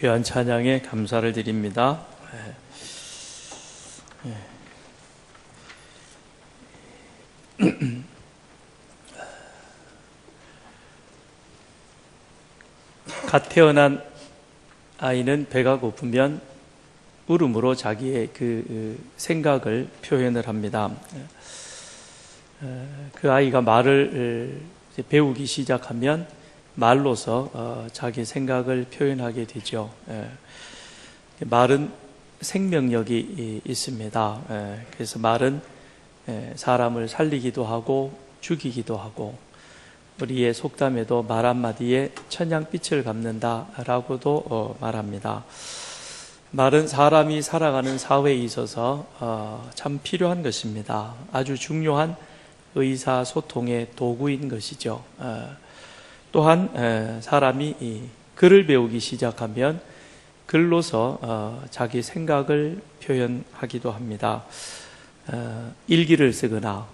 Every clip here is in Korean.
귀한 찬양에 감사를 드립니다. 갓 태어난 아이는 배가 고프면 울음으로 자기의 그 생각을 표현을 합니다. 그 아이가 말을 배우기 시작하면 말로서 자기 생각을 표현하게 되죠. 말은 생명력이 있습니다. 그래서 말은 사람을 살리기도 하고 죽이기도 하고, 우리의 속담에도 말 한마디에 천냥빛을 갚는다라고도 말합니다. 말은 사람이 살아가는 사회에 있어서 참 필요한 것입니다. 아주 중요한 의사소통의 도구인 것이죠. 또한 사람이 글을 배우기 시작하면 글로서 자기 생각을 표현하기도 합니다. 일기를 쓰거나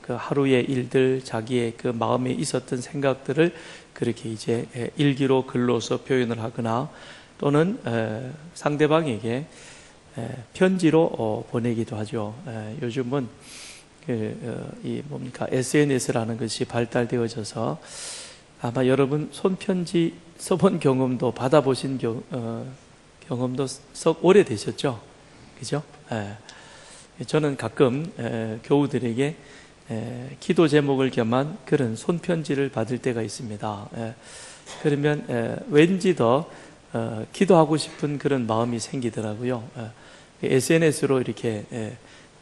그 하루의 일들, 자기의 그 마음에 있었던 생각들을 그렇게 이제 일기로 글로서 표현을 하거나, 또는 상대방에게 편지로 보내기도 하죠. 요즘은 SNS라는 것이 발달되어져서 아마 여러분 손편지 써본 경험도, 받아보신 경험도 썩 오래되셨죠? 그죠? 저는 가끔 교우들에게 기도 제목을 겸한 그런 손편지를 받을 때가 있습니다. 그러면 왠지 더 기도하고 싶은 그런 마음이 생기더라고요. SNS로 이렇게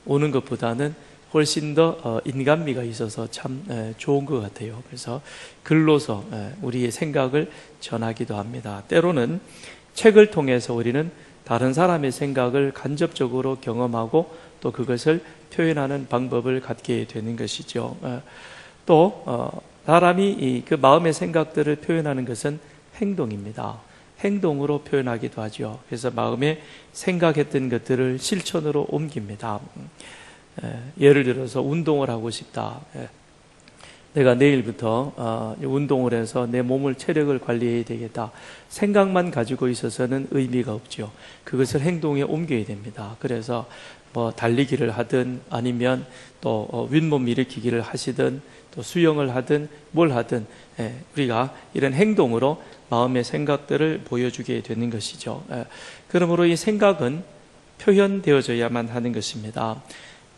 오는 것보다는 훨씬 더 인간미가 있어서 참 좋은 것 같아요. 그래서 글로서 우리의 생각을 전하기도 합니다. 때로는 책을 통해서 우리는 다른 사람의 생각을 간접적으로 경험하고 또 그것을 표현하는 방법을 갖게 되는 것이죠. 또 사람이 그 마음의 생각들을 표현하는 것은 행동입니다. 행동으로 표현하기도 하죠. 그래서 마음에 생각했던 것들을 실천으로 옮깁니다. 예를 들어서 운동을 하고 싶다. 내가 내일부터 운동을 해서 내 몸을, 체력을 관리해야 되겠다. 생각만 가지고 있어서는 의미가 없죠. 그것을 행동에 옮겨야 됩니다. 그래서 뭐 달리기를 하든, 아니면 또 윗몸 일으키기를 하시든, 또 수영을 하든 뭘 하든 우리가 이런 행동으로 마음의 생각들을 보여주게 되는 것이죠. 그러므로 이 생각은 표현되어져야만 하는 것입니다.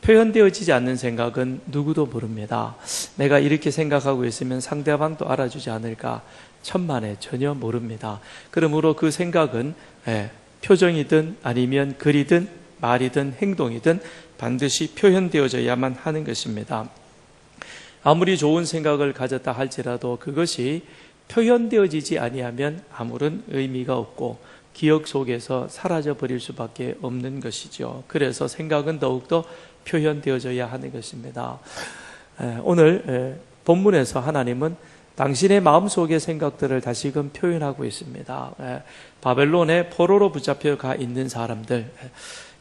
표현되어지지 않는 생각은 누구도 모릅니다. 내가 이렇게 생각하고 있으면 상대방도 알아주지 않을까? 천만에 전혀 모릅니다. 그러므로 그 생각은 표정이든 아니면 글이든 말이든 행동이든 반드시 표현되어져야만 하는 것입니다. 아무리 좋은 생각을 가졌다 할지라도 그것이 표현되어지지 아니하면 아무런 의미가 없고 기억 속에서 사라져 버릴 수밖에 없는 것이죠. 그래서 생각은 더욱더 표현되어져야 하는 것입니다. 오늘 본문에서 하나님은 당신의 마음속의 생각들을 다시금 표현하고 있습니다. 바벨론의 포로로 붙잡혀 가 있는 사람들,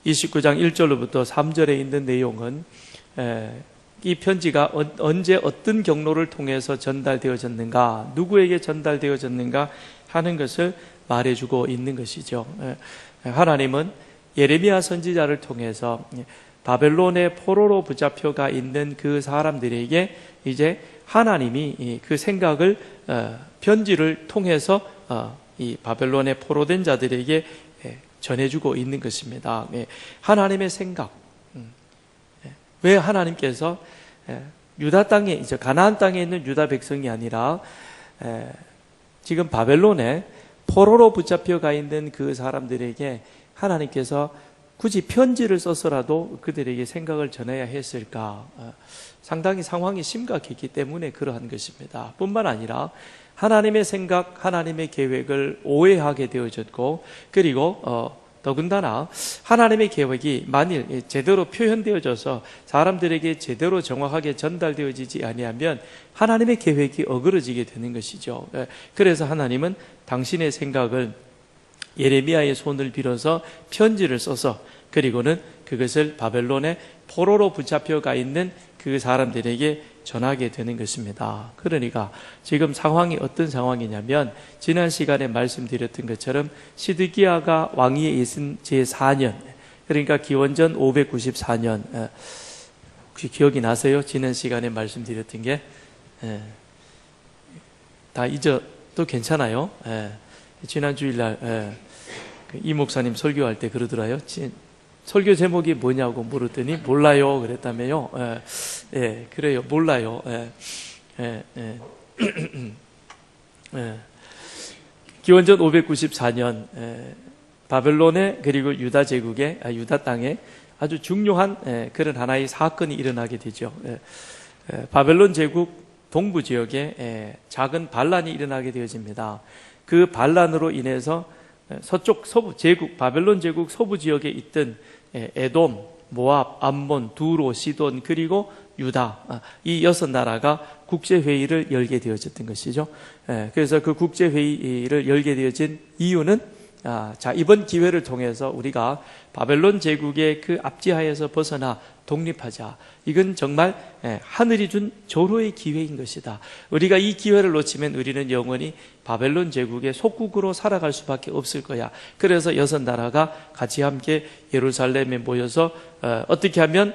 29장 1절로부터 3절에 있는 내용은 이 편지가 언제 어떤 경로를 통해서 전달되어졌는가, 누구에게 전달되어졌는가 하는 것을 말해주고 있는 것이죠. 하나님은 예레미야 선지자를 통해서 바벨론의 포로로 붙잡혀가 있는 그 사람들에게 이제 하나님이 그 생각을 편지를 통해서 이 바벨론의 포로된 자들에게 전해주고 있는 것입니다. 하나님의 생각, 왜 하나님께서 유다 땅에, 이제 가나안 땅에 있는 유다 백성이 아니라 지금 바벨론에 포로로 붙잡혀가 있는 그 사람들에게 하나님께서 굳이 편지를 써서라도 그들에게 생각을 전해야 했을까? 상당히 상황이 심각했기 때문에 그러한 것입니다. 뿐만 아니라 하나님의 생각, 하나님의 계획을 오해하게 되어졌고, 그리고 더군다나 하나님의 계획이 만일 제대로 표현되어져서 사람들에게 제대로 정확하게 전달되어지지 아니하면 하나님의 계획이 어그러지게 되는 것이죠. 그래서 하나님은 당신의 생각을 예레미야의 손을 빌어서 편지를 써서, 그리고는 그것을 바벨론의 포로로 붙잡혀가 있는 그 사람들에게 전하게 되는 것입니다. 그러니까 지금 상황이 어떤 상황이냐면 지난 시간에 말씀드렸던 것처럼 시드기야가 왕위에 있은 제4년, 그러니까 기원전 594년, 혹시 기억이 나세요? 지난 시간에 말씀드렸던 게 다 잊어도 괜찮아요. 지난 주일날 이 목사님 설교할 때 그러더라요. 설교 제목이 뭐냐고 물었더니 몰라요 그랬다며요. 그래요, 몰라요. 기원전 594년 바벨론의 그리고 유다 제국의 유다 땅에 아주 중요한 그런 하나의 사건이 일어나게 되죠. 바벨론 제국 동부 지역에 작은 반란이 일어나게 되어집니다. 그 반란으로 인해서 서쪽 서부 제국 바벨론 제국 서부 지역에 있던 에돔, 모압, 암몬, 두로, 시돈 그리고 유다, 이 6나라가 국제회의를 열게 되어졌던 것이죠. 그래서 그 국제회의를 열게 되어진 이유는 자, 이번 기회를 통해서 우리가 바벨론 제국의 그 압제하에서 벗어나 독립하자. 이건 정말 하늘이 준 절호의 기회인 것이다. 우리가 이 기회를 놓치면 우리는 영원히 바벨론 제국의 속국으로 살아갈 수밖에 없을 거야. 그래서 6나라가 같이 함께 예루살렘에 모여서 어떻게 하면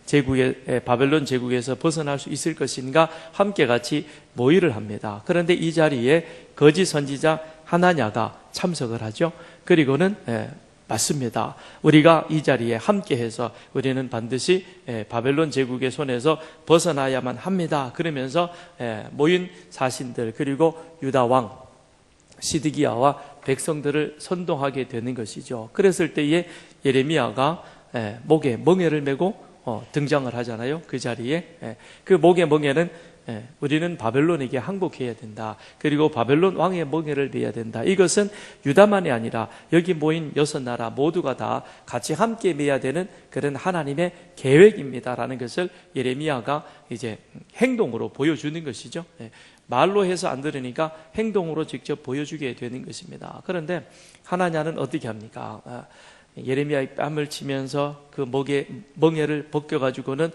제국의 바벨론 제국에서 벗어날 수 있을 것인가 함께 같이 모의를 합니다. 그런데 이 자리에 거짓 선지자 하나냐가 참석을 하죠. 그리고는 맞습니다. 우리가 이 자리에 함께해서 우리는 반드시 바벨론 제국의 손에서 벗어나야만 합니다. 그러면서 모인 사신들 그리고 유다 왕 시드기야와 백성들을 선동하게 되는 것이죠. 그랬을 때에 예레미야가 목에 멍에를 메고 등장을 하잖아요. 그 자리에 그 목의 멍에는 우리는 바벨론에게 항복해야 된다. 그리고 바벨론 왕의 멍에를 매야 된다. 이것은 유다만이 아니라 여기 모인 6나라 모두가 다 같이 함께 매야 되는 그런 하나님의 계획입니다라는 것을 예레미야가 이제 행동으로 보여주는 것이죠. 말로 해서 안 들으니까 행동으로 직접 보여주게 되는 것입니다. 그런데 하나냐는 어떻게 합니까? 예레미야의 뺨을 치면서 그 목에 멍에를 벗겨가지고는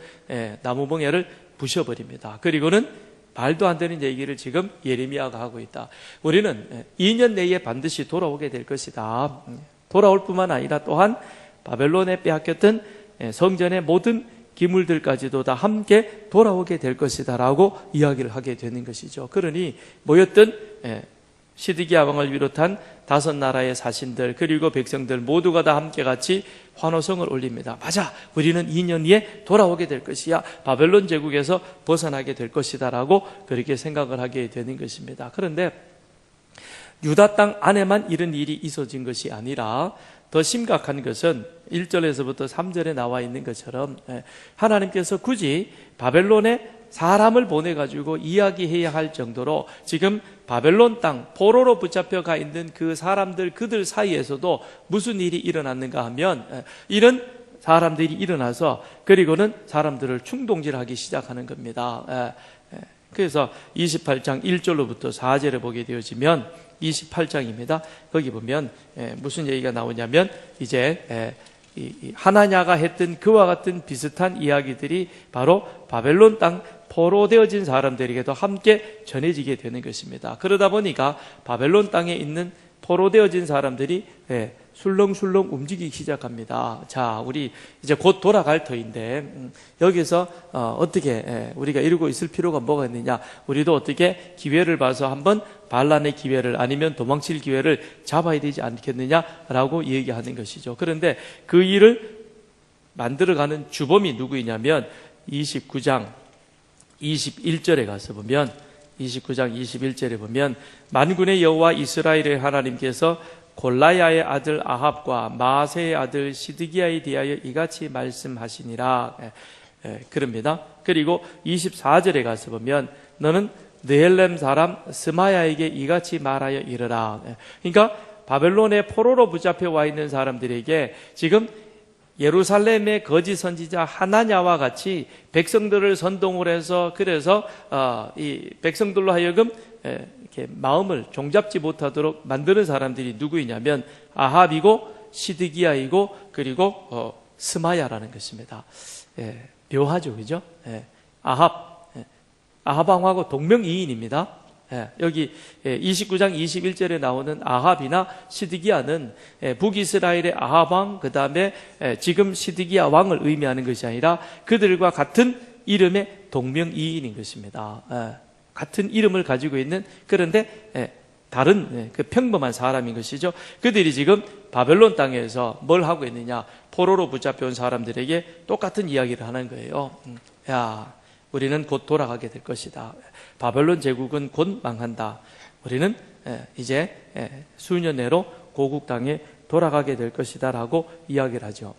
나무 멍에를 부셔버립니다. 그리고는 말도 안 되는 얘기를 지금 예레미야가 하고 있다. 우리는 2년 내에 반드시 돌아오게 될 것이다. 돌아올 뿐만 아니라 또한 바벨론에 빼앗겼던 성전의 모든 기물들까지도 다 함께 돌아오게 될 것이다 라고 이야기를 하게 되는 것이죠. 그러니 모였던 시드기야 왕을 비롯한 5나라의 사신들 그리고 백성들 모두가 다 함께 같이 환호성을 올립니다. 맞아, 우리는 2년 뒤에 돌아오게 될 것이야. 바벨론 제국에서 벗어나게 될 것이다 라고 그렇게 생각을 하게 되는 것입니다. 그런데 유다 땅 안에만 이런 일이 있어진 것이 아니라 더 심각한 것은 1절에서부터 3절에 나와 있는 것처럼 하나님께서 굳이 바벨론에 사람을 보내가지고 이야기해야 할 정도로 지금 바벨론 땅 포로로 붙잡혀가 있는 그 사람들 그들 사이에서도 무슨 일이 일어났는가 하면 이런 사람들이 일어나서 그리고는 사람들을 충동질하기 시작하는 겁니다. 그래서 28장 1절로부터 4절에 보게 되어지면 28장입니다. 거기 보면 무슨 얘기가 나오냐면 이제 하나냐가 했던 그와 같은 비슷한 이야기들이 바로 바벨론 땅 포로되어진 사람들에게도 함께 전해지게 되는 것입니다. 그러다 보니까 바벨론 땅에 있는 포로되어진 사람들이 술렁술렁 움직이기 시작합니다. 자, 우리 이제 곧 돌아갈 터인데 여기서 어떻게 우리가 이러고 있을 필요가 뭐가 있느냐? 우리도 어떻게 기회를 봐서 한번 반란의 기회를 아니면 도망칠 기회를 잡아야 되지 않겠느냐라고 얘기하는 것이죠. 그런데 그 일을 만들어가는 주범이 누구이냐면 29장 21절에 가서 보면 29장 21절에 보면 만군의 여호와 이스라엘의 하나님께서 골라야의 아들 아합과 마아세의 아들 시드기야에 대하여 이같이 말씀하시니라 그럽니다. 그리고 24절에 가서 보면 너는 느헬렘 사람 스마야에게 이같이 말하여 이르라. 그러니까 바벨론의 포로로 붙잡혀 와 있는 사람들에게 지금 예루살렘의 거짓 선지자 하나냐와 같이 백성들을 선동을 해서 그래서 이 백성들로 하여금 이렇게 마음을 종잡지 못하도록 만드는 사람들이 누구이냐면 아합이고 시드기야이고 그리고 스마야라는 것입니다. 묘하죠, 그죠? 아합 아합왕하고 동명이인입니다. 여기 29장 21절에 나오는 아합이나 시드기야는 북이스라엘의 아합왕, 그 다음에 지금 시드기야 왕을 의미하는 것이 아니라 그들과 같은 이름의 동명이인인 것입니다. 같은 이름을 가지고 있는, 그런데 다른 그 평범한 사람인 것이죠. 그들이 지금 바벨론 땅에서 뭘 하고 있느냐, 포로로 붙잡혀온 사람들에게 똑같은 이야기를 하는 거예요. 야, 우리는 곧 돌아가게 될 것이다. 바벨론 제국은 곧 망한다. 우리는 이제 수년 내로 고국 땅에 돌아가게 될 것이다 라고 이야기를 하죠.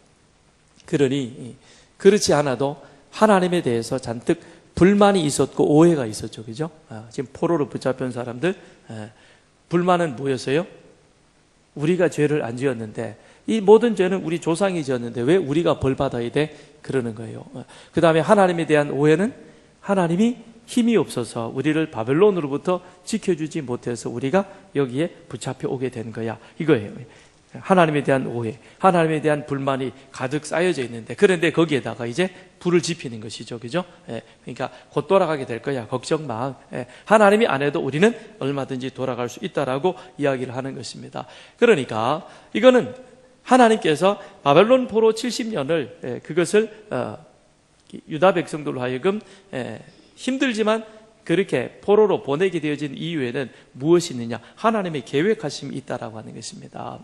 그러니 그렇지 않아도 하나님에 대해서 잔뜩 불만이 있었고 오해가 있었죠. 그죠? 지금 포로로 붙잡힌 사람들, 불만은 뭐였어요? 우리가 죄를 안 지었는데, 이 모든 죄는 우리 조상이 지었는데 왜 우리가 벌 받아야 돼? 그러는 거예요. 그 다음에 하나님에 대한 오해는 하나님이 힘이 없어서 우리를 바벨론으로부터 지켜주지 못해서 우리가 여기에 붙잡혀 오게 된 거야, 이거예요. 하나님에 대한 오해, 하나님에 대한 불만이 가득 쌓여져 있는데, 그런데 거기에다가 이제 불을 지피는 것이죠. 그죠? 그러니까 곧 돌아가게 될 거야, 걱정 마. 하나님이 안 해도 우리는 얼마든지 돌아갈 수 있다라고 이야기를 하는 것입니다. 그러니까 이거는 하나님께서 바벨론 포로 70년을 그것을 유다 백성들로 하여금 힘들지만 그렇게 포로로 보내게 되어진 이유에는 무엇이 있느냐? 하나님의 계획하심이 있다라고 하는 것입니다.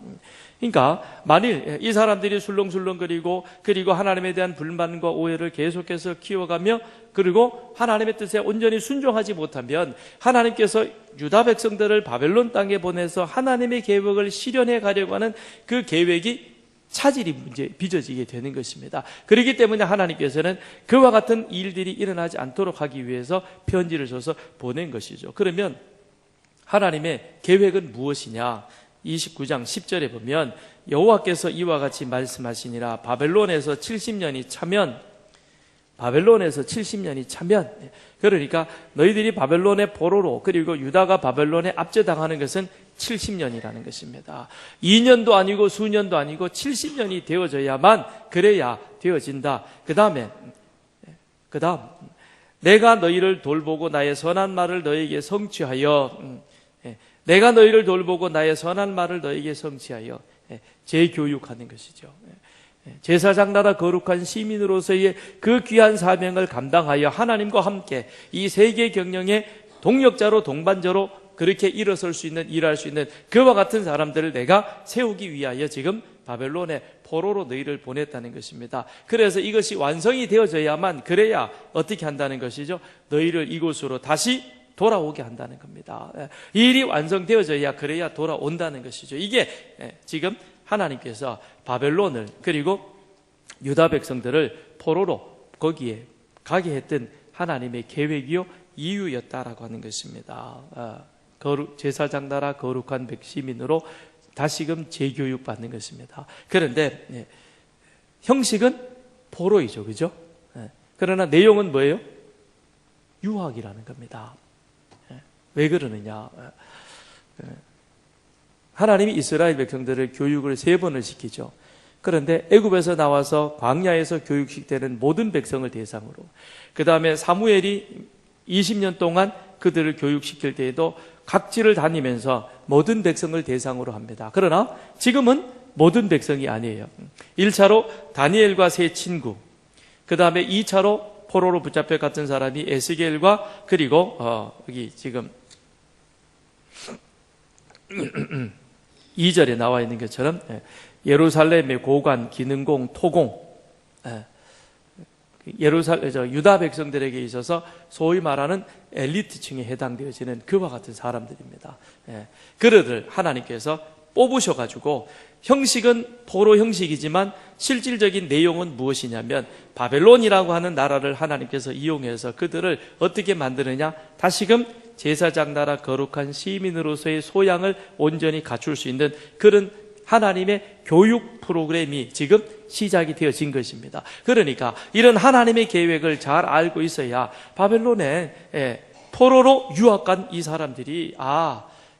그러니까 만일 이 사람들이 술렁술렁거리고 그리고 하나님에 대한 불만과 오해를 계속해서 키워가며 그리고 하나님의 뜻에 온전히 순종하지 못하면 하나님께서 유다 백성들을 바벨론 땅에 보내서 하나님의 계획을 실현해 가려고 하는 그 계획이 차질이 빚어지게 되는 것입니다. 그렇기 때문에 하나님께서는 그와 같은 일들이 일어나지 않도록 하기 위해서 편지를 줘서 보낸 것이죠. 그러면 하나님의 계획은 무엇이냐? 29장 10절에 보면 여호와께서 이와 같이 말씀하시니라. 바벨론에서 70년이 차면, 그러니까 너희들이 바벨론의 포로로, 그리고 유다가 바벨론에 압제당하는 것은 70년이라는 것입니다. 2년도 아니고 수년도 아니고 70년이 되어져야만, 그래야 되어진다. 그 다음 내가 너희를 돌보고 나의 선한 말을 너희에게 성취하여, 내가 너희를 돌보고 나의 선한 말을 너희에게 성취하여 재교육하는 것이죠. 제사장 나라 거룩한 시민으로서의 그 귀한 사명을 감당하여 하나님과 함께 이 세계 경영의 동력자로, 동반자로 그렇게 일어설 수 있는, 일할 수 있는 그와 같은 사람들을 내가 세우기 위하여 지금 바벨론에 포로로 너희를 보냈다는 것입니다. 그래서 이것이 완성이 되어져야만, 그래야 어떻게 한다는 것이죠? 너희를 이곳으로 다시 돌아오게 한다는 겁니다. 이 일이 완성되어져야, 그래야 돌아온다는 것이죠. 이게 지금 하나님께서 바벨론을, 그리고 유다 백성들을 포로로 거기에 가게 했던 하나님의 계획이요 이유였다라고 하는 것입니다. 제사장 나라 거룩한 백시민으로 다시금 재교육 받는 것입니다. 그런데 형식은 포로이죠, 그죠? 그러나 내용은 뭐예요? 유학이라는 겁니다. 왜 그러느냐? 하나님이 이스라엘 백성들을 교육을 3번을 시키죠. 그런데 애굽에서 나와서 광야에서 교육시키는 모든 백성을 대상으로, 그 다음에 사무엘이 20년 동안 그들을 교육시킬 때에도 각지를 다니면서 모든 백성을 대상으로 합니다. 그러나 지금은 모든 백성이 아니에요. 1차로 다니엘과 세 친구, 그 다음에 2차로 포로로 붙잡혀 갔던 사람이 에스겔과, 그리고 여기 지금 2절에 나와 있는 것처럼 예루살렘의 고관, 기능공, 토공, 유다 백성들에게 있어서 소위 말하는 엘리트층에 해당되어지는 그와 같은 사람들입니다. 그들을 하나님께서 뽑으셔가지고, 형식은 포로 형식이지만 실질적인 내용은 무엇이냐면 바벨론이라고 하는 나라를 하나님께서 이용해서 그들을 어떻게 만드느냐, 다시금 제사장 나라 거룩한 시민으로서의 소양을 온전히 갖출 수 있는 그런 하나님의 교육 프로그램이 지금 시작이 되어진 것입니다. 그러니까 이런 하나님의 계획을 잘 알고 있어야 바벨론에 포로로 유학 간 이 사람들이,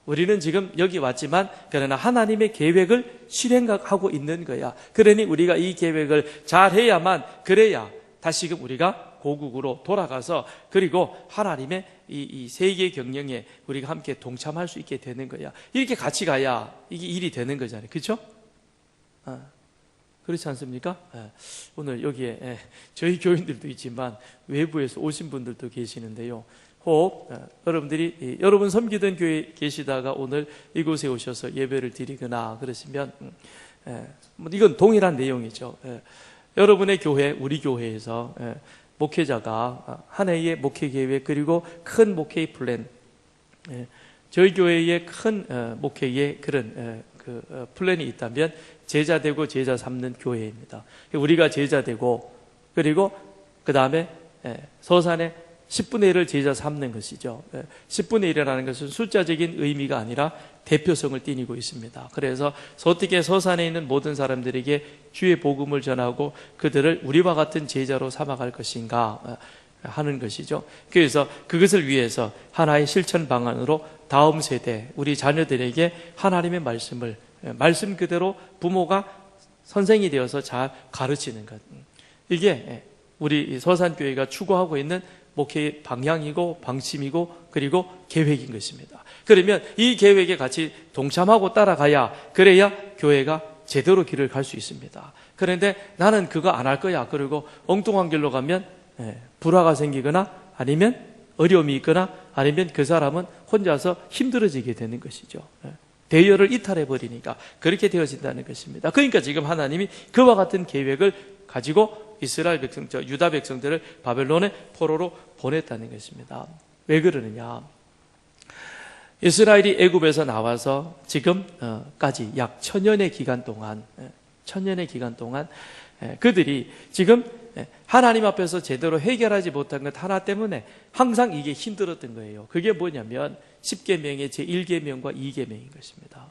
우리는 지금 여기 왔지만 그러나 하나님의 계획을 실행하고 있는 거야. 그러니 우리가 이 계획을 잘 해야만, 그래야 다시금 우리가 고국으로 돌아가서 그리고 하나님의 이 세계 경영에 우리가 함께 동참할 수 있게 되는 거야. 이렇게 같이 가야 이게 일이 되는 거잖아요. 그렇죠? 그렇지 않습니까? 오늘 여기에 저희 교인들도 있지만 외부에서 오신 분들도 계시는데요. 혹 여러분들이 여러분 섬기던 교회에 계시다가 오늘 이곳에 오셔서 예배를 드리거나 그러시면 이건 동일한 내용이죠. 여러분의 교회, 우리 교회에서 목회자가 한 해의 목회 계획 그리고 큰 목회 플랜, 저희 교회의 큰 목회의 그런 플랜이 있다면 제자 되고 제자 삼는 교회입니다. 우리가 제자 되고 그리고 그 다음에 서산에 10분의 1을 제자 삼는 것이죠. 10분의 1이라는 것은 숫자적인 의미가 아니라 대표성을 띠고 있습니다. 그래서 어떻게 서산에 있는 모든 사람들에게 주의 복음을 전하고 그들을 우리와 같은 제자로 삼아갈 것인가 하는 것이죠. 그래서 그것을 위해서 하나의 실천 방안으로 다음 세대 우리 자녀들에게 하나님의 말씀을 말씀 그대로 부모가 선생이 되어서 잘 가르치는 것, 이게 우리 서산교회가 추구하고 있는 목회의 방향이고 방침이고 그리고 계획인 것입니다. 그러면 이 계획에 같이 동참하고 따라가야 그래야 교회가 제대로 길을 갈 수 있습니다. 그런데 나는 그거 안 할 거야. 그리고 엉뚱한 길로 가면 불화가 생기거나 아니면 어려움이 있거나 아니면 그 사람은 혼자서 힘들어지게 되는 것이죠. 대열을 이탈해 버리니까 그렇게 되어진다는 것입니다. 그러니까 지금 하나님이 그와 같은 계획을 가지고 이스라엘 백성, 유다 백성들을 바벨론의 포로로 보냈다는 것입니다. 왜 그러느냐? 이스라엘이 애굽에서 나와서 지금까지 약 1000년의 기간 동안 그들이 지금 하나님 앞에서 제대로 해결하지 못한 것 하나 때문에 항상 이게 힘들었던 거예요. 그게 뭐냐면 10계명의 제1계명과 2계명인 것입니다.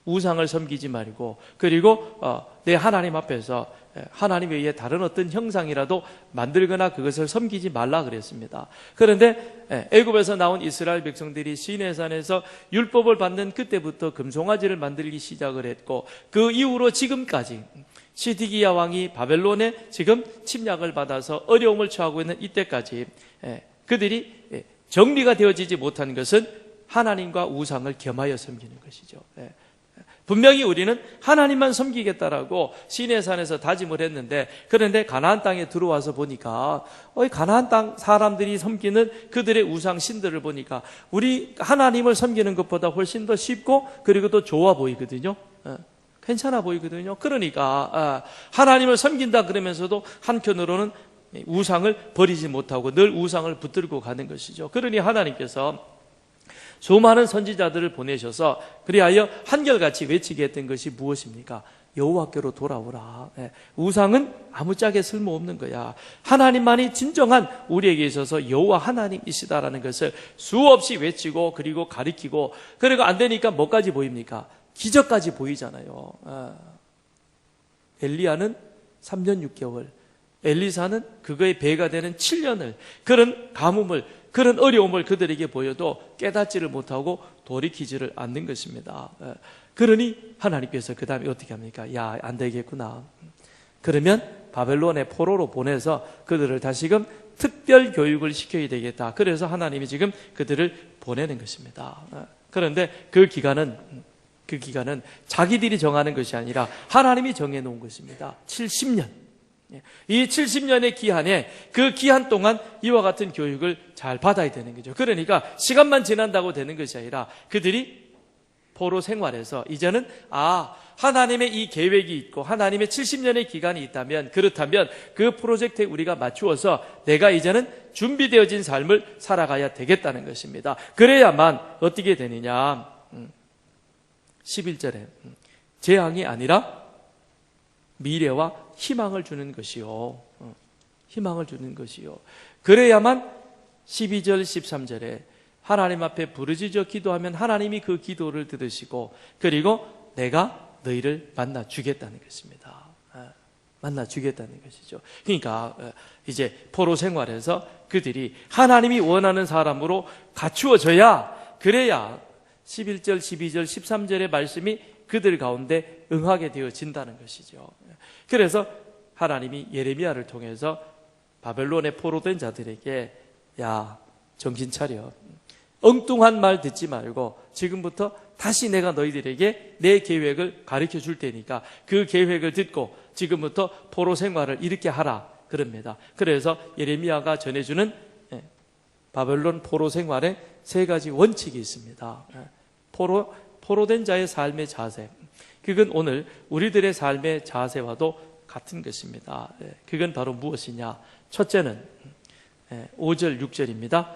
우상을 섬기지 말고 그리고 내 하나님 앞에서 하나님 외에 다른 어떤 형상이라도 만들거나 그것을 섬기지 말라 그랬습니다. 그런데 애굽에서 나온 이스라엘 백성들이 시내산에서 율법을 받는 그때부터 금송아지를 만들기 시작을 했고 그 이후로 지금까지 시디기야 왕이 바벨론에 지금 침략을 받아서 어려움을 처하고 있는 이때까지 그들이 정리가 되어지지 못한 것은 하나님과 우상을 겸하여 섬기는 것이죠. 분명히 우리는 하나님만 섬기겠다라고 시내산에서 다짐을 했는데 그런데 가나안 땅에 들어와서 보니까 가나안 땅 사람들이 섬기는 그들의 우상 신들을 보니까 우리 하나님을 섬기는 것보다 훨씬 더 쉽고 그리고 또 좋아 보이거든요. 괜찮아 보이거든요. 그러니까 하나님을 섬긴다 그러면서도 한편으로는 우상을 버리지 못하고 늘 우상을 붙들고 가는 것이죠. 그러니 하나님께서 수많은 선지자들을 보내셔서 그리하여 한결같이 외치게 했던 것이 무엇입니까? 여호와께로 돌아오라. 우상은 아무짝에 쓸모없는 거야. 하나님만이 진정한 우리에게 있어서 여호와 하나님이시다라는 것을 수없이 외치고 그리고 가리키고 그리고 안 되니까 뭐까지 보입니까? 기적까지 보이잖아요. 엘리야는 3년 6개월, 엘리사는 그거의 배가 되는 7년을 그런 가뭄을 그런 어려움을 그들에게 보여도 깨닫지를 못하고 돌이키지를 않는 것입니다. 그러니 하나님께서 그 다음에 어떻게 합니까? 야, 안 되겠구나. 그러면 바벨론의 포로로 보내서 그들을 다시금 특별 교육을 시켜야 되겠다. 그래서 하나님이 지금 그들을 보내는 것입니다. 그런데 그 기간은 자기들이 정하는 것이 아니라 하나님이 정해놓은 것입니다. 70년. 이 70년의 기한에 그 기한 동안 이와 같은 교육을 잘 받아야 되는 거죠. 그러니까 시간만 지난다고 되는 것이 아니라 그들이 포로 생활에서 이제는 하나님의 이 계획이 있고 하나님의 70년의 기간이 있다면 그렇다면 그 프로젝트에 우리가 맞추어서 내가 이제는 준비되어진 삶을 살아가야 되겠다는 것입니다. 그래야만 어떻게 되느냐 11절에 재앙이 아니라 미래와 희망을 주는 것이요. 희망을 주는 것이요. 그래야만 12절 13절에 하나님 앞에 부르짖어 기도하면 하나님이 그 기도를 들으시고 그리고 내가 너희를 만나 주겠다는 것입니다. 만나 주겠다는 것이죠. 그러니까 이제 포로 생활에서 그들이 하나님이 원하는 사람으로 갖추어져야 그래야 11절 12절 13절의 말씀이 그들 가운데 응하게 되어진다는 것이죠. 그래서 하나님이 예레미야를 통해서 바벨론에 포로된 자들에게 야, 정신 차려. 엉뚱한 말 듣지 말고 지금부터 다시 내가 너희들에게 내 계획을 가르쳐 줄 테니까 그 계획을 듣고 지금부터 포로 생활을 이렇게 하라 그럽니다. 그래서 예레미야가 전해주는 바벨론 포로 생활의 세 가지 원칙이 있습니다. 포로된 자의 삶의 자세, 그건 오늘 우리들의 삶의 자세와도 같은 것입니다. 그건 바로 무엇이냐? 첫째는 5절 6절입니다.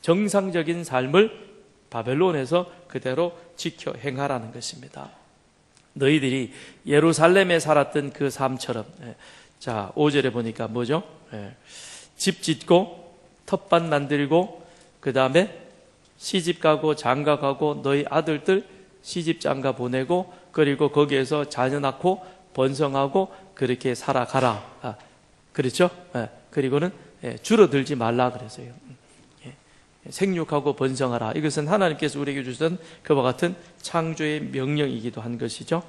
정상적인 삶을 바벨론에서 그대로 지켜 행하라는 것입니다. 너희들이 예루살렘에 살았던 그 삶처럼, 자 5절에 보니까 뭐죠? 집 짓고 텃밭 만들고 그 다음에 시집 가고 장가 가고 너희 아들들 시집 장가 보내고 그리고 거기에서 자녀 낳고 번성하고 그렇게 살아가라. 그렇죠? 그리고는 줄어들지 말라 그래서요. 생육하고 번성하라. 이것은 하나님께서 우리에게 주신 그와 같은 창조의 명령이기도 한 것이죠.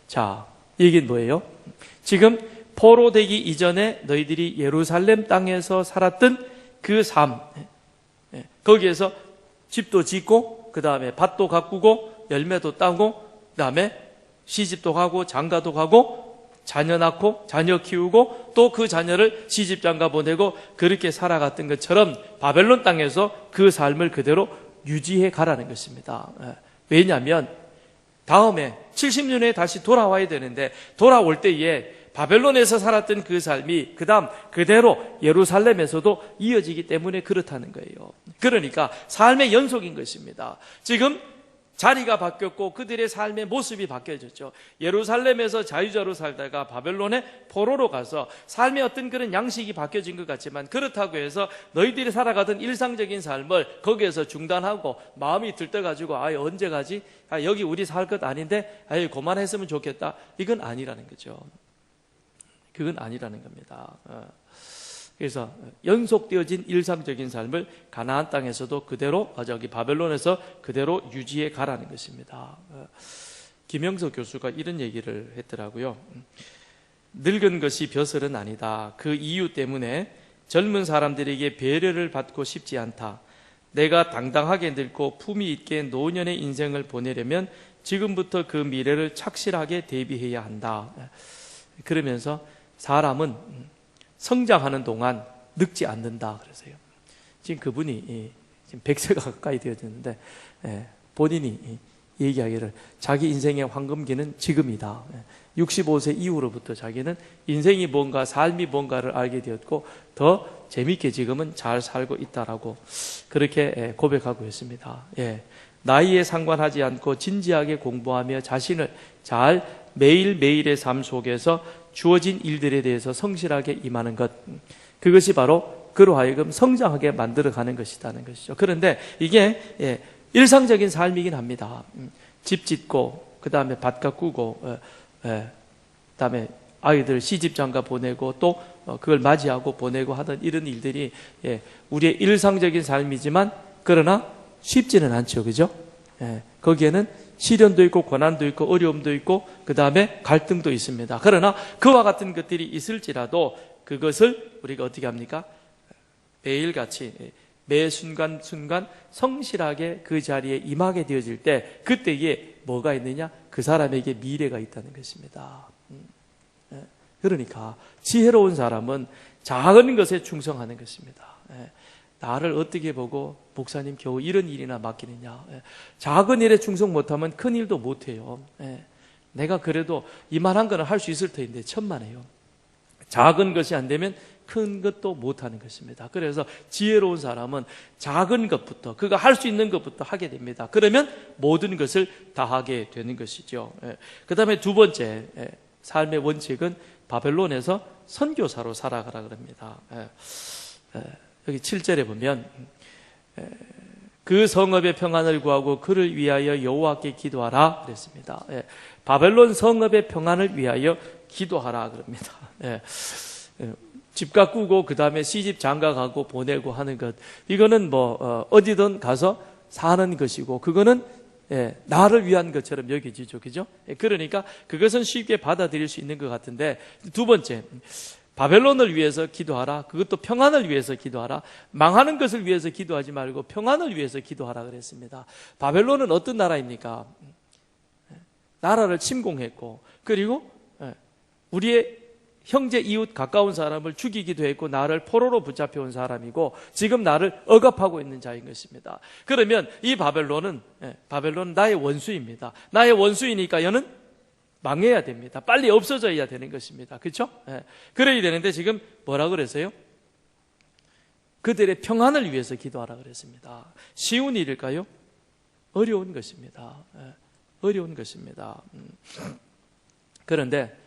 자, 이게 뭐예요? 지금 포로되기 이전에 너희들이 예루살렘 땅에서 살았던 그 삶, 거기에서 집도 짓고 그 다음에 밭도 가꾸고 열매도 따고 그 다음에 시집도 가고 장가도 가고 자녀 낳고 자녀 키우고 또 그 자녀를 시집 장가 보내고 그렇게 살아갔던 것처럼 바벨론 땅에서 그 삶을 그대로 유지해 가라는 것입니다. 왜냐하면 다음에 70년 후에 다시 돌아와야 되는데 돌아올 때에 바벨론에서 살았던 그 삶이 그 다음 그대로 예루살렘에서도 이어지기 때문에 그렇다는 거예요. 그러니까 삶의 연속인 것입니다. 지금 자리가 바뀌었고 그들의 삶의 모습이 바뀌어졌죠. 예루살렘에서 자유자로 살다가 바벨론의 포로로 가서 삶의 어떤 그런 양식이 바뀌어진 것 같지만 그렇다고 해서 너희들이 살아가던 일상적인 삶을 거기에서 중단하고 마음이 들떠가지고 언제 가지? 여기 우리 살 것 아닌데 그만했으면 좋겠다. 이건 아니라는 거죠. 그건 아니라는 겁니다. 그래서 연속되어진 일상적인 삶을 가나안 땅에서도 그대로 저기 바벨론에서 그대로 유지해 가라는 것입니다. 김영석 교수가 이런 얘기를 했더라고요. 늙은 것이 벼슬은 아니다. 그 이유 때문에 젊은 사람들에게 배려를 받고 싶지 않다. 내가 당당하게 늙고 품위 있게 노년의 인생을 보내려면 지금부터 그 미래를 착실하게 대비해야 한다. 그러면서 사람은 성장하는 동안 늙지 않는다 그래서요. 지금 그분이 지금 100세가 가까이 되어졌는데 본인이 얘기하기를 자기 인생의 황금기는 지금이다. 65세 이후로부터 자기는 인생이 뭔가 삶이 뭔가를 알게 되었고 더 재밌게 지금은 잘 살고 있다라고 그렇게 고백하고 있습니다. 나이에 상관하지 않고 진지하게 공부하며 자신을 잘 매일매일의 삶 속에서 주어진 일들에 대해서 성실하게 임하는 것, 그것이 바로 그로 하여금 성장하게 만들어가는 것이라는 것이죠. 그런데 이게 일상적인 삶이긴 합니다. 집 짓고 그 다음에 밭 가꾸고 그 다음에 아이들 시집 장가 보내고 또 그걸 맞이하고 보내고 하던 이런 일들이 우리의 일상적인 삶이지만 그러나 쉽지는 않죠. 그죠? 거기에는 시련도 있고 고난도 있고 어려움도 있고 그 다음에 갈등도 있습니다. 그러나 그와 같은 것들이 있을지라도 그것을 우리가 어떻게 합니까? 매일같이 매 순간순간 성실하게 그 자리에 임하게 되어질 때 그때에 뭐가 있느냐? 그 사람에게 미래가 있다는 것입니다. 그러니까 지혜로운 사람은 작은 것에 충성하는 것입니다. 나를 어떻게 보고 목사님 겨우 이런 일이나 맡기느냐. 작은 일에 충성 못하면 큰 일도 못해요. 내가 그래도 이만한 거는 할 수 있을 텐데 천만에요. 작은 것이 안 되면 큰 것도 못하는 것입니다. 그래서 지혜로운 사람은 작은 것부터 그가 할 수 있는 것부터 하게 됩니다. 그러면 모든 것을 다 하게 되는 것이죠. 그 다음에 두 번째 삶의 원칙은 바벨론에서 선교사로 살아가라 그럽니다. 여기 7절에 보면 그 성읍의 평안을 구하고 그를 위하여 여호와께 기도하라 그랬습니다. 바벨론 성읍의 평안을 위하여 기도하라 그럽니다. 집 가꾸고 그 다음에 시집 장가 가고 보내고 하는 것, 이거는 어디든 가서 사는 것이고 그거는 나를 위한 것처럼 여겨지죠. 그죠? 그러니까 그것은 쉽게 받아들일 수 있는 것 같은데 두 번째, 바벨론을 위해서 기도하라. 그것도 평안을 위해서 기도하라. 망하는 것을 위해서 기도하지 말고 평안을 위해서 기도하라 그랬습니다. 바벨론은 어떤 나라입니까? 나라를 침공했고, 그리고 우리의 형제 이웃 가까운 사람을 죽이기도 했고, 나를 포로로 붙잡혀온 사람이고, 지금 나를 억압하고 있는 자인 것입니다. 그러면 이 바벨론은 나의 원수입니다. 나의 원수이니까 얘는 망해야 됩니다. 빨리 없어져야 되는 것입니다. 그렇죠? 그래야 되는데 지금 뭐라 그랬어요? 그들의 평안을 위해서 기도하라 그랬습니다. 쉬운 일일까요? 어려운 것입니다. 어려운 것입니다. 그런데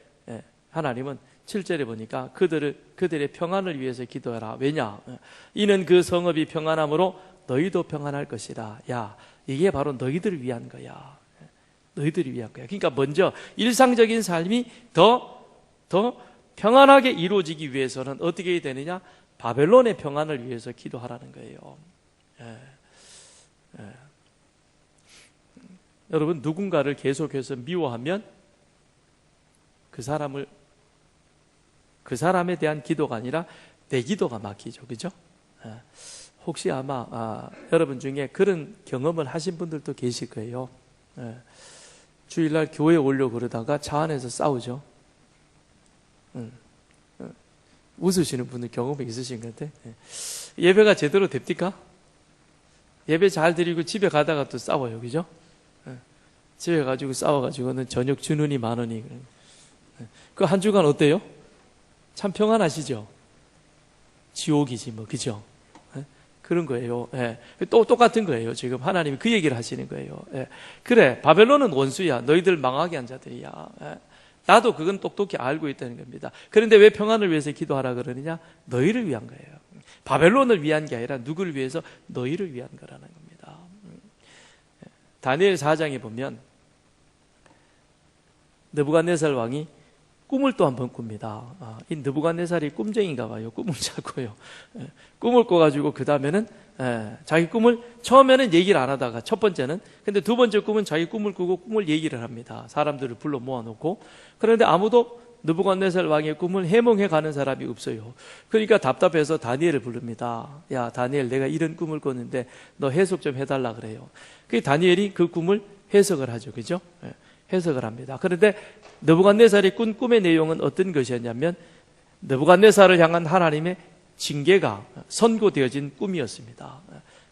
하나님은 7절에 보니까 그들의 평안을 위해서 기도하라. 왜냐? 이는 그 성읍이 평안함으로 너희도 평안할 것이라. 야, 이게 바로 너희들을 위한 거야. 너희들을 위한 거야. 그러니까 먼저 일상적인 삶이 더 평안하게 이루어지기 위해서는 어떻게 해야 되느냐? 바벨론의 평안을 위해서 기도하라는 거예요. 여러분, 누군가를 계속해서 미워하면 그 사람에 대한 기도가 아니라 내 기도가 막히죠. 그죠? 혹시 아마 여러분 중에 그런 경험을 하신 분들도 계실 거예요. 주일날 교회에 오려고 그러다가 차 안에서 싸우죠. 웃으시는 분들 경험이 있으신 것 같아. 예배가 제대로 됩니까? 예배 잘 드리고 집에 가다가 또 싸워요. 그죠? 집에 가지고 싸워가지고는 저녁 주느니 마느니. 그 한 주간 어때요? 참 평안하시죠? 지옥이지 뭐. 그죠? 그런 거예요. 또 똑같은 거예요. 지금 하나님이 그 얘기를 하시는 거예요. 그래, 바벨론은 원수야. 너희들 망하게 한 자들이야. 나도 그건 똑똑히 알고 있다는 겁니다. 그런데 왜 평안을 위해서 기도하라 그러느냐? 너희를 위한 거예요. 바벨론을 위한 게 아니라 누구를 위해서? 너희를 위한 거라는 겁니다. 다니엘 4장에 보면 느부갓네살 왕이 꿈을 또 한 번 꿉니다. 이 느부갓네살이 꿈쟁인가 봐요. 꿈을 잘 꿔요. 꿈을 꿔가지고 그 다음에는 자기 꿈을 처음에는 얘기를 안 하다가 첫 번째는, 근데 두 번째 꿈은 자기 꿈을 꾸고 꿈을 얘기를 합니다. 사람들을 불러 모아놓고. 그런데 아무도 느부갓네살 왕의 꿈을 해몽해 가는 사람이 없어요. 그러니까 답답해서 다니엘을 부릅니다. 야, 다니엘, 내가 이런 꿈을 꿨는데 너 해석 좀 해달라 그래요. 그 다니엘이 그 꿈을 해석을 하죠. 그죠? 해석을 합니다. 그런데 느부갓네살이 꾼 꿈의 내용은 어떤 것이었냐면 느부갓네살을 향한 하나님의 징계가 선고되어진 꿈이었습니다.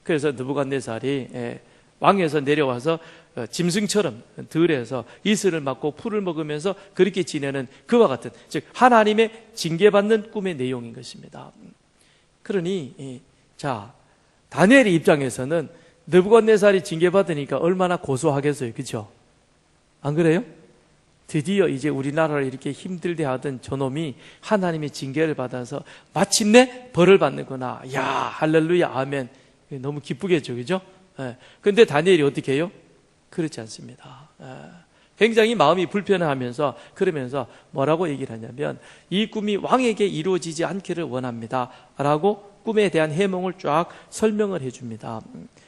그래서 느부갓네살이 왕에서 내려와서 짐승처럼 들에서 이슬을 맞고 풀을 먹으면서 그렇게 지내는 그와 같은, 즉 하나님의 징계받는 꿈의 내용인 것입니다. 그러니 자, 다니엘의 입장에서는 느부갓네살이 징계받으니까 얼마나 고소하겠어요. 그렇죠? 안 그래요? 드디어 이제 우리나라를 이렇게 힘들게 하던 저놈이 하나님의 징계를 받아서 마침내 벌을 받는구나. 야, 할렐루야, 아멘. 너무 기쁘겠죠, 그죠? 근데 다니엘이 어떻게 해요? 그렇지 않습니다. 굉장히 마음이 불편하면서, 그러면서 뭐라고 얘기를 하냐면, 이 꿈이 왕에게 이루어지지 않기를 원합니다 라고 꿈에 대한 해몽을 쫙 설명을 해줍니다.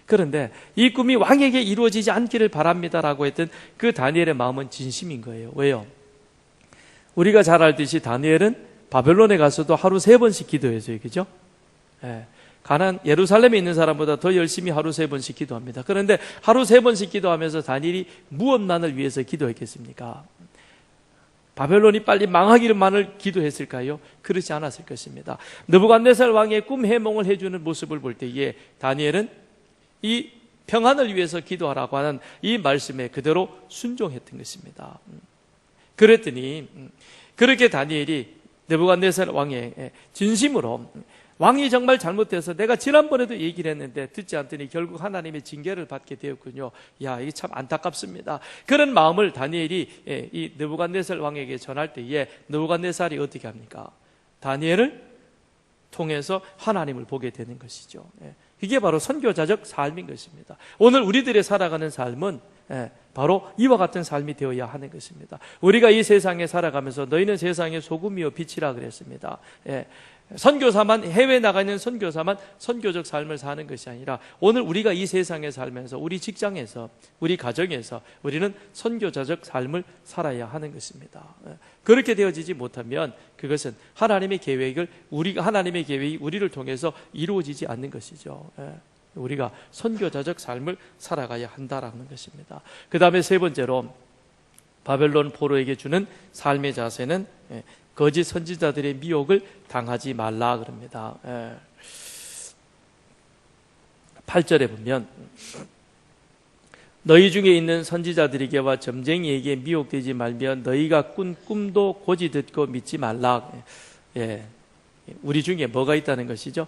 그런데 이 꿈이 왕에게 이루어지지 않기를 바랍니다라고 했던 그 다니엘의 마음은 진심인 거예요. 왜요? 우리가 잘 알듯이 다니엘은 바벨론에 가서도 하루 3번씩 기도했어요. 그죠? 예루살렘에 있는 사람보다 더 열심히 하루 3번씩 기도합니다. 그런데 하루 3번씩 기도하면서 다니엘이 무엇만을 위해서 기도했겠습니까? 바벨론이 빨리 망하기만을 기도했을까요? 그렇지 않았을 것입니다. 느부갓네살 왕의 꿈 해몽을 해주는 모습을 볼 때에 다니엘은 이 평안을 위해서 기도하라고 하는 이 말씀에 그대로 순종했던 것입니다. 그랬더니 그렇게 다니엘이 느부갓네살 왕의 진심으로, 왕이 정말 잘못해서 내가 지난번에도 얘기를 했는데 듣지 않더니 결국 하나님의 징계를 받게 되었군요. 야, 이게 참 안타깝습니다. 그런 마음을 다니엘이 이 느부갓네살 왕에게 전할 때에 느부갓네살이 어떻게 합니까? 다니엘을 통해서 하나님을 보게 되는 것이죠. 이게 바로 선교자적 삶인 것입니다. 오늘 우리들의 살아가는 삶은 바로 이와 같은 삶이 되어야 하는 것입니다. 우리가 이 세상에 살아가면서 너희는 세상의 소금이요 빛이라 그랬습니다. 선교사만, 해외 나가 있는 선교사만 선교적 삶을 사는 것이 아니라 오늘 우리가 이 세상에 살면서 우리 직장에서, 우리 가정에서 우리는 선교자적 삶을 살아야 하는 것입니다. 그렇게 되어지지 못하면 그것은 하나님의 계획이 우리를 통해서 이루어지지 않는 것이죠. 우리가 선교자적 삶을 살아가야 한다라는 것입니다. 그 다음에 세 번째로 바벨론 포로에게 주는 삶의 자세는 거짓 선지자들의 미혹을 당하지 말라 그럽니다. 8절에 보면 너희 중에 있는 선지자들에게와 점쟁이에게 미혹되지 말며 너희가 꾼 꿈도 고지 듣고 믿지 말라. 우리 중에 뭐가 있다는 것이죠?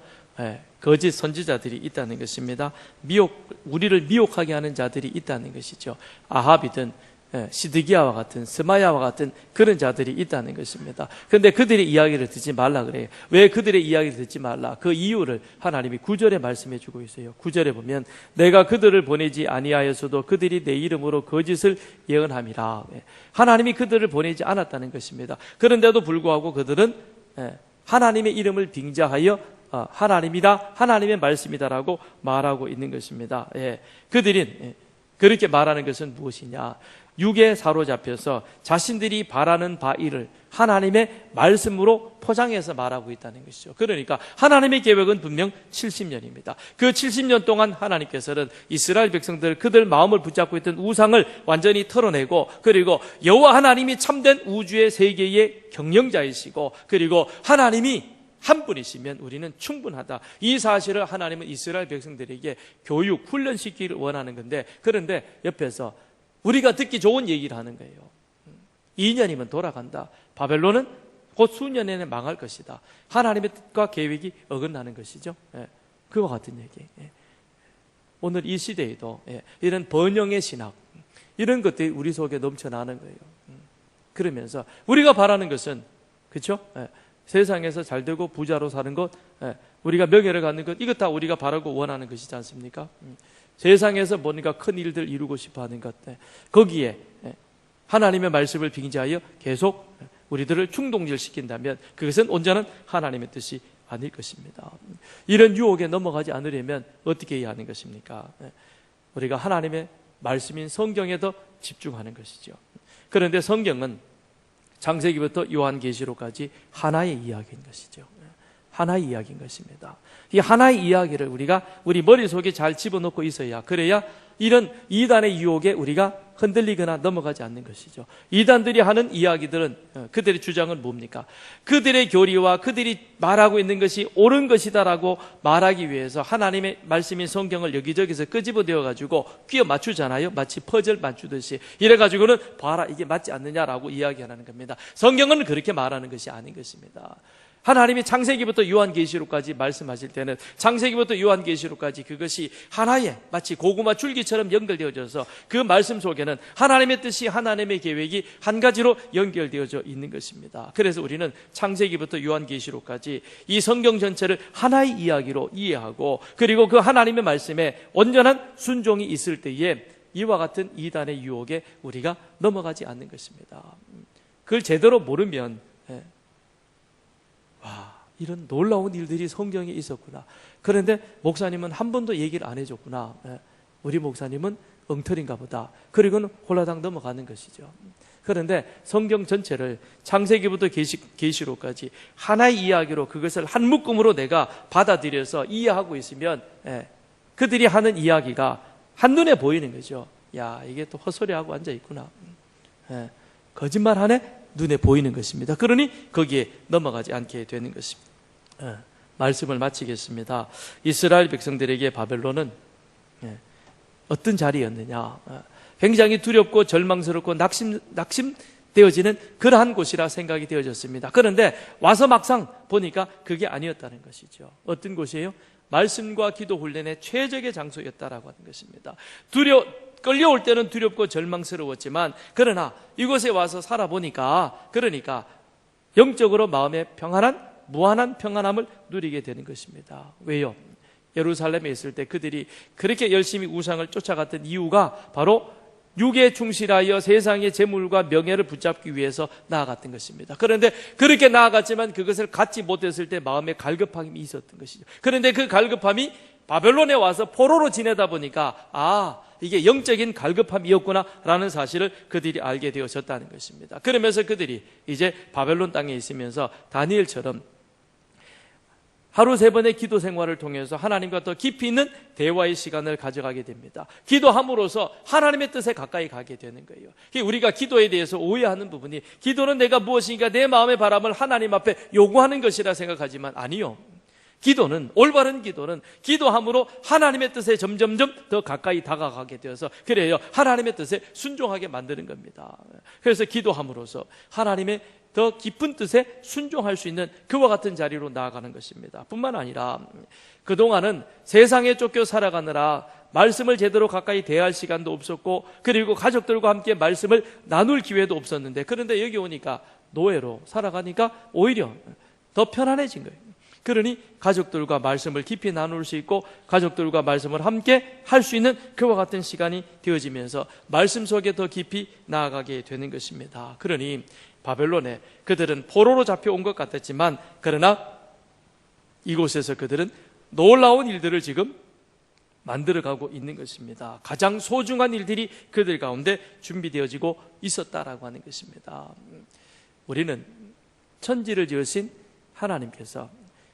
거짓 선지자들이 있다는 것입니다. 우리를 미혹하게 하는 자들이 있다는 것이죠. 아합이든 시드기야와 같은, 스마야와 같은 그런 자들이 있다는 것입니다. 그런데 그들의 이야기를 듣지 말라 그래요. 왜 그들의 이야기를 듣지 말라? 그 이유를 하나님이 9절에 말씀해 주고 있어요. 9절에 보면 내가 그들을 보내지 아니하였어도 그들이 내 이름으로 거짓을 예언함이라. 하나님이 그들을 보내지 않았다는 것입니다. 그런데도 불구하고 그들은 하나님의 이름을 빙자하여 하나님이다, 하나님의 말씀이다라고 말하고 있는 것입니다. 그들이 그렇게 말하는 것은 무엇이냐? 육에 사로잡혀서 자신들이 바라는 바일을 하나님의 말씀으로 포장해서 말하고 있다는 것이죠. 그러니까 하나님의 계획은 분명 70년입니다. 그 70년 동안 하나님께서는 이스라엘 백성들, 그들 마음을 붙잡고 있던 우상을 완전히 털어내고, 그리고 여호와 하나님이 참된 우주의 세계의 경영자이시고, 그리고 하나님이 한 분이시면 우리는 충분하다. 이 사실을 하나님은 이스라엘 백성들에게 교육, 훈련시키기를 원하는 건데, 그런데 옆에서 우리가 듣기 좋은 얘기를 하는 거예요. 2년이면 돌아간다. 바벨론은 곧 수년 내내 망할 것이다. 하나님의 뜻과 계획이 어긋나는 것이죠. 그와 같은 얘기. 오늘 이 시대에도 이런 번영의 신학, 이런 것들이 우리 속에 넘쳐나는 거예요. 그러면서 우리가 바라는 것은, 그렇죠? 세상에서 잘 되고 부자로 사는 것, 우리가 명예를 갖는 것, 이것 다 우리가 바라고 원하는 것이지 않습니까? 세상에서 뭔가 큰 일들 이루고 싶어 하는 것, 거기에 하나님의 말씀을 빙자하여 계속 우리들을 충동질시킨다면 그것은 온전한 하나님의 뜻이 아닐 것입니다. 이런 유혹에 넘어가지 않으려면 어떻게 해야 하는 것입니까? 우리가 하나님의 말씀인 성경에 더 집중하는 것이죠. 그런데 성경은 창세기부터 요한계시록까지 하나의 이야기인 것이죠. 하나의 이야기인 것입니다. 이 하나의 이야기를 우리가 우리 머릿속에 잘 집어넣고 있어야, 그래야 이런 이단의 유혹에 우리가 흔들리거나 넘어가지 않는 것이죠. 이단들이 하는 이야기들은, 그들의 주장은 뭡니까? 그들의 교리와 그들이 말하고 있는 것이 옳은 것이다라고 말하기 위해서 하나님의 말씀인 성경을 여기저기서 끄집어대어 가지고 끼워 맞추잖아요. 마치 퍼즐 맞추듯이. 이래가지고는 봐라, 이게 맞지 않느냐라고 이야기하는 겁니다. 성경은 그렇게 말하는 것이 아닌 것입니다. 하나님이 창세기부터 요한계시록까지 말씀하실 때는 창세기부터 요한계시록까지 그것이 하나의 마치 고구마 줄기처럼 연결되어져서 그 말씀 속에는 하나님의 뜻이, 하나님의 계획이 한 가지로 연결되어져 있는 것입니다. 그래서 우리는 창세기부터 요한계시록까지 이 성경 전체를 하나의 이야기로 이해하고, 그리고 그 하나님의 말씀에 온전한 순종이 있을 때에 이와 같은 이단의 유혹에 우리가 넘어가지 않는 것입니다. 그걸 제대로 모르면 이런 놀라운 일들이 성경에 있었구나. 그런데 목사님은 한 번도 얘기를 안 해줬구나. 우리 목사님은 엉터리인가 보다. 그리고는 홀라당 넘어가는 것이죠. 그런데 성경 전체를 창세기부터 계시록까지 하나의 이야기로, 그것을 한 묶음으로 내가 받아들여서 이해하고 있으면 그들이 하는 이야기가 한눈에 보이는 거죠. 야, 이게 또 헛소리하고 앉아있구나. 거짓말하네? 눈에 보이는 것입니다. 그러니 거기에 넘어가지 않게 되는 것입니다. 말씀을 마치겠습니다. 이스라엘 백성들에게 바벨론은 어떤 자리였느냐? 굉장히 두렵고 절망스럽고 낙심되어지는 그러한 곳이라 생각이 되어졌습니다. 그런데 와서 막상 보니까 그게 아니었다는 것이죠. 어떤 곳이에요? 말씀과 기도 훈련의 최적의 장소였다라고 하는 것입니다. 끌려올 때는 두렵고 절망스러웠지만, 그러나 이곳에 와서 살아보니까, 그러니까 영적으로 마음에 무한한 평안함을 누리게 되는 것입니다. 왜요? 예루살렘에 있을 때 그들이 그렇게 열심히 우상을 쫓아갔던 이유가 바로 육에 충실하여 세상의 재물과 명예를 붙잡기 위해서 나아갔던 것입니다. 그런데 그렇게 나아갔지만 그것을 갖지 못했을 때 마음에 갈급함이 있었던 것이죠. 그런데 그 갈급함이 바벨론에 와서 포로로 지내다 보니까 이게 영적인 갈급함이었구나라는 사실을 그들이 알게 되어졌다는 것입니다. 그러면서 그들이 이제 바벨론 땅에 있으면서 다니엘처럼 하루 3번의 기도 생활을 통해서 하나님과 더 깊이 있는 대화의 시간을 가져가게 됩니다. 기도함으로써 하나님의 뜻에 가까이 가게 되는 거예요. 우리가 기도에 대해서 오해하는 부분이, 기도는 내가 무엇인가 내 마음의 바람을 하나님 앞에 요구하는 것이라 생각하지만 아니요. 기도는, 올바른 기도는 기도함으로 하나님의 뜻에 점점점 더 가까이 다가가게 되어서, 그래요, 하나님의 뜻에 순종하게 만드는 겁니다. 그래서 기도함으로써 하나님의 더 깊은 뜻에 순종할 수 있는 그와 같은 자리로 나아가는 것입니다. 뿐만 아니라 그동안은 세상에 쫓겨 살아가느라 말씀을 제대로 가까이 대할 시간도 없었고, 그리고 가족들과 함께 말씀을 나눌 기회도 없었는데, 그런데 여기 오니까 노예로 살아가니까 오히려 더 편안해진 거예요. 그러니 가족들과 말씀을 깊이 나눌 수 있고 가족들과 말씀을 함께 할 수 있는 그와 같은 시간이 되어지면서 말씀 속에 더 깊이 나아가게 되는 것입니다. 그러니 바벨론에 그들은 포로로 잡혀온 것 같았지만, 그러나 이곳에서 그들은 놀라운 일들을 지금 만들어가고 있는 것입니다. 가장 소중한 일들이 그들 가운데 준비되어지고 있었다라고 하는 것입니다. 우리는 천지를 지으신 하나님께서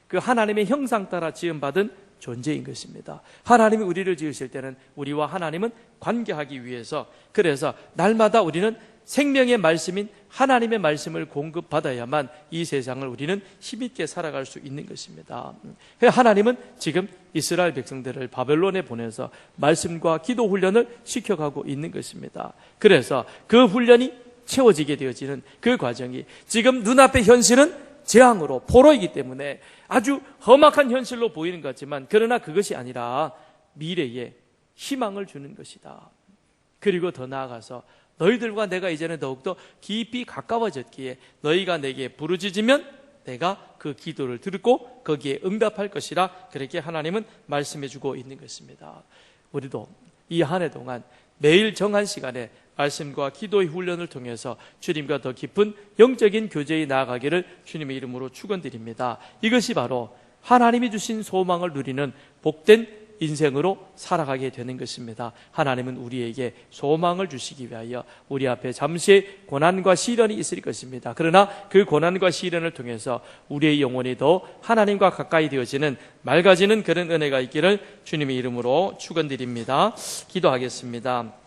그 하나님의 형상 따라 지음받은 존재인 것입니다. 하나님이 우리를 지으실 때는 우리와 하나님은 관계하기 위해서, 그래서 날마다 우리는 생명의 말씀인 하나님의 말씀을 공급받아야만 이 세상을 우리는 힘있게 살아갈 수 있는 것입니다. 하나님은 지금 이스라엘 백성들을 바벨론에 보내서 말씀과 기도 훈련을 시켜가고 있는 것입니다. 그래서 그 훈련이 채워지게 되어지는 그 과정이 지금 눈앞의 현실은 재앙으로, 포로이기 때문에 아주 험악한 현실로 보이는 것 같지만, 그러나 그것이 아니라 미래에 희망을 주는 것이다. 그리고 더 나아가서 너희들과 내가 이제는 더욱더 깊이 가까워졌기에 너희가 내게 부르짖으면 내가 그 기도를 듣고 거기에 응답할 것이라, 그렇게 하나님은 말씀해 주고 있는 것입니다. 우리도 이 한 해 동안 매일 정한 시간에 말씀과 기도의 훈련을 통해서 주님과 더 깊은 영적인 교제에 나아가기를 주님의 이름으로 축원드립니다. 이것이 바로 하나님이 주신 소망을 누리는 복된 인생으로 살아가게 되는 것입니다. 하나님은 우리에게 소망을 주시기 위하여 우리 앞에 잠시의 고난과 시련이 있을 것입니다. 그러나 그 고난과 시련을 통해서 우리의 영혼이 더 하나님과 가까이 되어지는, 맑아지는 그런 은혜가 있기를 주님의 이름으로 축원드립니다. 기도하겠습니다.